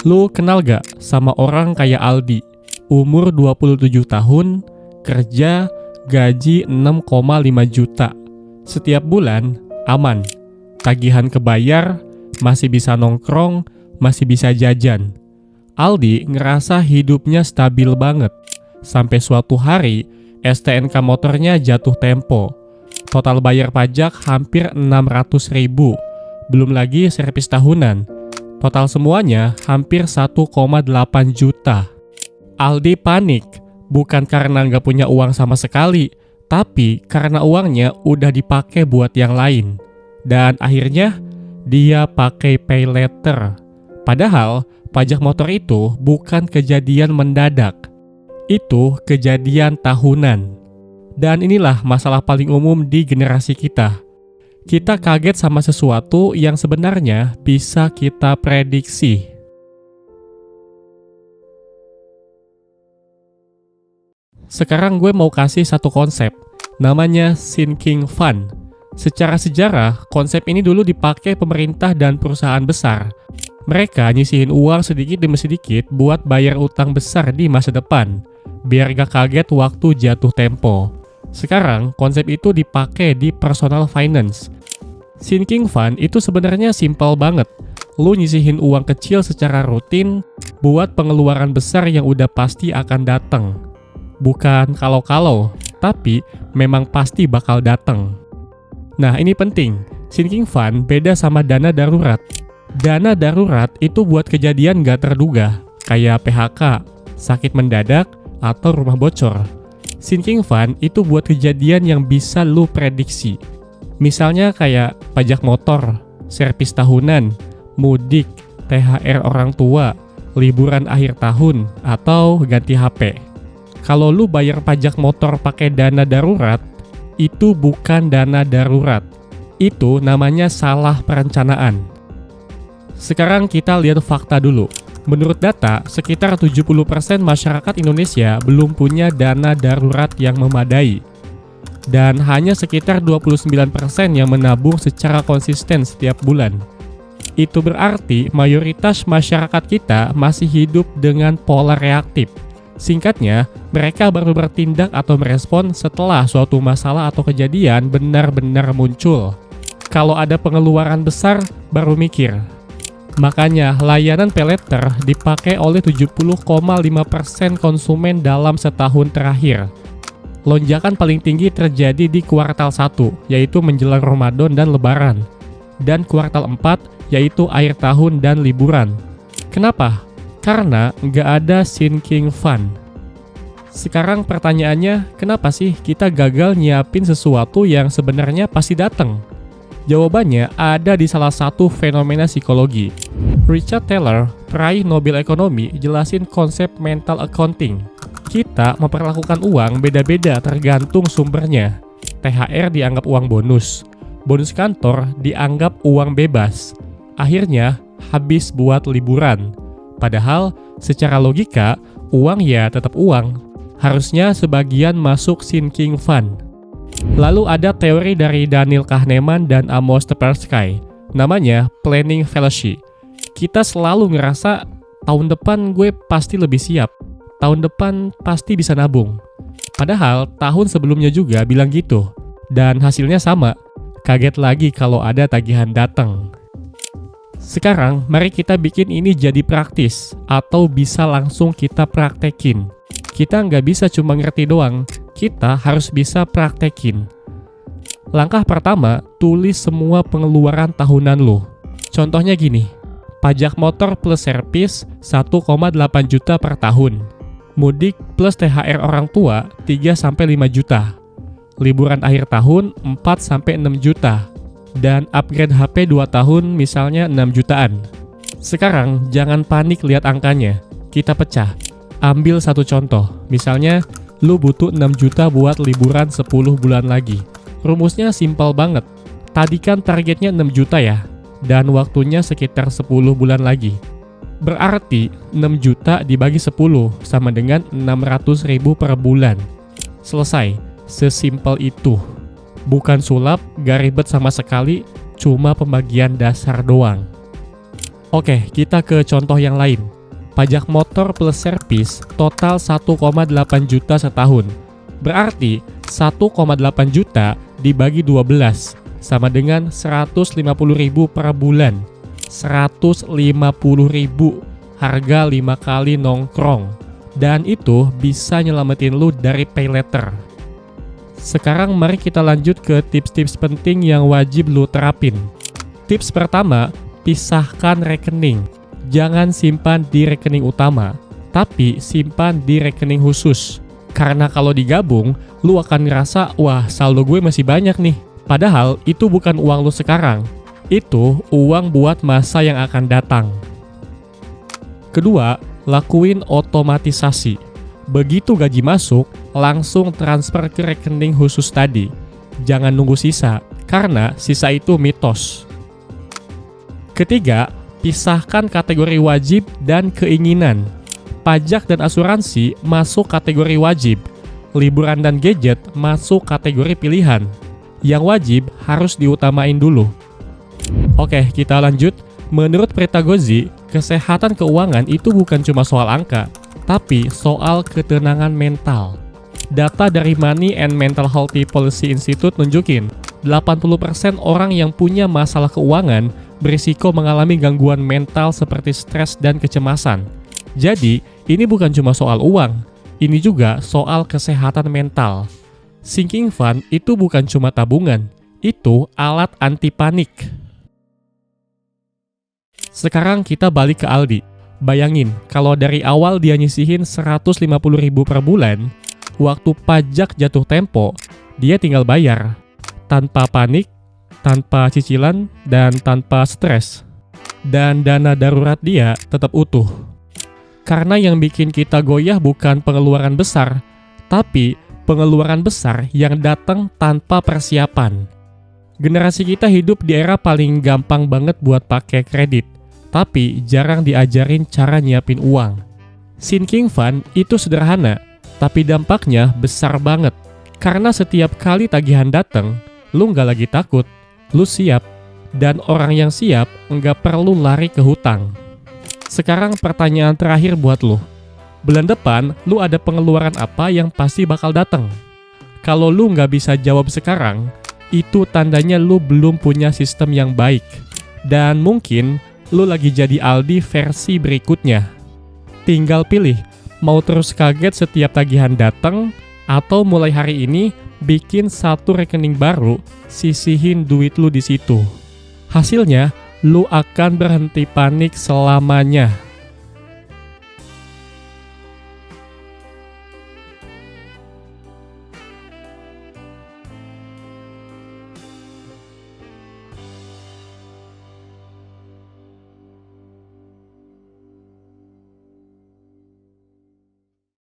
Lu kenal gak sama orang kayak Aldi? Umur 27 tahun, kerja, gaji 6,5 juta. Setiap bulan, aman. Tagihan kebayar, masih bisa nongkrong, masih bisa jajan. Aldi ngerasa hidupnya stabil banget. Sampai suatu hari, STNK motornya jatuh tempo. Total bayar pajak hampir 600.000. Belum lagi servis tahunan. Total semuanya hampir 1,8 juta. Aldi panik, bukan karena nggak punya uang sama sekali, tapi karena uangnya udah dipakai buat yang lain. Dan akhirnya, dia pakai pay later. Padahal, pajak motor itu bukan kejadian mendadak. Itu kejadian tahunan. Dan inilah masalah paling umum di generasi kita. Kita kaget sama sesuatu yang sebenarnya bisa kita prediksi. Sekarang gue mau kasih satu konsep, namanya sinking fund. Secara sejarah, konsep ini dulu dipakai pemerintah dan perusahaan besar. Mereka nyisihin uang sedikit demi sedikit buat bayar utang besar di masa depan, biar gak kaget waktu jatuh tempo. Sekarang, konsep itu dipakai di personal finance. Sinking fund itu sebenarnya simpel banget. Lu nyisihin uang kecil secara rutin buat pengeluaran besar yang udah pasti akan datang. Bukan kalau-kalau, tapi memang pasti bakal datang. Nah, ini penting. Sinking fund beda sama dana darurat. Dana darurat itu buat kejadian gak terduga, kayak PHK, sakit mendadak, atau rumah bocor. Sinking fund itu buat kejadian yang bisa lu prediksi. Misalnya kayak pajak motor, servis tahunan, mudik, THR orang tua, liburan akhir tahun, atau ganti HP. Kalau lu bayar pajak motor pakai dana darurat, itu bukan dana darurat. Itu namanya salah perencanaan. Sekarang kita lihat fakta dulu. Menurut data, sekitar 70% masyarakat Indonesia belum punya dana darurat yang memadai. Dan hanya sekitar 29% yang menabung secara konsisten setiap bulan. Itu berarti mayoritas masyarakat kita masih hidup dengan pola reaktif. Singkatnya, mereka baru bertindak atau merespon setelah suatu masalah atau kejadian benar-benar muncul. Kalau ada pengeluaran besar, baru mikir. Makanya, layanan pay later dipakai oleh 70,5% konsumen dalam setahun terakhir. Lonjakan paling tinggi terjadi di kuartal 1, yaitu menjelang Ramadan dan Lebaran. Dan kuartal 4, yaitu akhir tahun dan liburan. Kenapa? Karena nggak ada sinking fund. Sekarang pertanyaannya, kenapa sih kita gagal nyiapin sesuatu yang sebenarnya pasti datang? Jawabannya ada di salah satu fenomena psikologi. Richard Thaler, peraih Nobel Ekonomi, jelasin konsep mental accounting. Kita memperlakukan uang beda-beda tergantung sumbernya. THR dianggap uang bonus. Bonus kantor dianggap uang bebas. Akhirnya, habis buat liburan. Padahal, secara logika, uang ya tetap uang. Harusnya sebagian masuk sinking fund. Lalu ada teori dari Daniel Kahneman dan Amos Tversky, namanya planning fallacy. Kita selalu ngerasa tahun depan gue pasti lebih siap, tahun depan pasti bisa nabung. Padahal tahun sebelumnya juga bilang gitu, dan hasilnya sama. Kaget lagi kalau ada tagihan datang. Sekarang mari kita bikin ini jadi praktis, atau bisa langsung kita praktekin. Kita nggak bisa cuma ngerti doang, kita harus bisa praktekin. Langkah pertama, tulis semua pengeluaran tahunan lo. Contohnya gini, pajak motor plus servis 1,8 juta per tahun. Mudik plus THR orang tua 3-5 juta. Liburan akhir tahun 4-6 juta. Dan upgrade HP 2 tahun misalnya 6 jutaan. Sekarang jangan panik lihat angkanya, kita pecah. Ambil satu contoh, misalnya lu butuh 6 juta buat liburan 10 bulan lagi. Rumusnya simpel banget. Tadi kan targetnya 6 juta ya, dan waktunya sekitar 10 bulan lagi. Berarti 6 juta dibagi 10 sama dengan 600.000 per bulan. Selesai, sesimpel itu. Bukan sulap, gak ribet sama sekali, cuma pembagian dasar doang. Oke, kita ke contoh yang lain. Pajak motor plus servis total 1,8 juta setahun. Berarti 1,8 juta dibagi 12 sama dengan 150.000 per bulan. 150.000 harga 5 kali nongkrong. Dan itu bisa nyelamatin lu dari pay later. Sekarang mari kita lanjut ke tips-tips penting yang wajib lu terapin. Tips pertama, pisahkan rekening. Jangan simpan di rekening utama, tapi simpan di rekening khusus. Karena kalau digabung, lu akan ngerasa, wah saldo gue masih banyak nih. Padahal itu bukan uang lu sekarang. Itu uang buat masa yang akan datang. Kedua, lakuin otomatisasi. Begitu gaji masuk, langsung transfer ke rekening khusus tadi. Jangan nunggu sisa, karena sisa itu mitos. Ketiga, pisahkan kategori wajib dan keinginan. Pajak dan asuransi masuk kategori wajib. Liburan dan gadget masuk kategori pilihan. Yang wajib harus diutamain dulu. Oke, kita lanjut. Menurut Pritagozi, kesehatan keuangan itu bukan cuma soal angka, tapi soal ketenangan mental. Data dari Money and Mental Health Policy Institute nunjukin 80% orang yang punya masalah keuangan berisiko mengalami gangguan mental seperti stres dan kecemasan. Jadi, ini bukan cuma soal uang, ini juga soal kesehatan mental. Sinking fund itu bukan cuma tabungan, itu alat anti panik. Sekarang kita balik ke Aldi. Bayangin, kalau dari awal dia nyisihin 150.000 per bulan, waktu pajak jatuh tempo, dia tinggal bayar. Tanpa panik, tanpa cicilan, dan tanpa stres. Dan dana darurat dia tetap utuh. Karena yang bikin kita goyah bukan pengeluaran besar, tapi pengeluaran besar yang datang tanpa persiapan. Generasi kita hidup di era paling gampang banget buat pakai kredit, tapi jarang diajarin cara nyiapin uang. Sinking fund itu sederhana, tapi dampaknya besar banget. Karena setiap kali tagihan datang, lu nggak lagi takut, lu siap. Dan orang yang siap nggak perlu lari ke hutang. Sekarang pertanyaan terakhir buat lu. Bulan depan, lu ada pengeluaran apa yang pasti bakal datang? Kalau lu nggak bisa jawab sekarang, itu tandanya lu belum punya sistem yang baik. Dan mungkin lu lagi jadi Aldi versi berikutnya. Tinggal pilih, mau terus kaget setiap tagihan datang, atau mulai hari ini bikin satu rekening baru, sisihin duit lu di situ. Hasilnya, lu akan berhenti panik selamanya.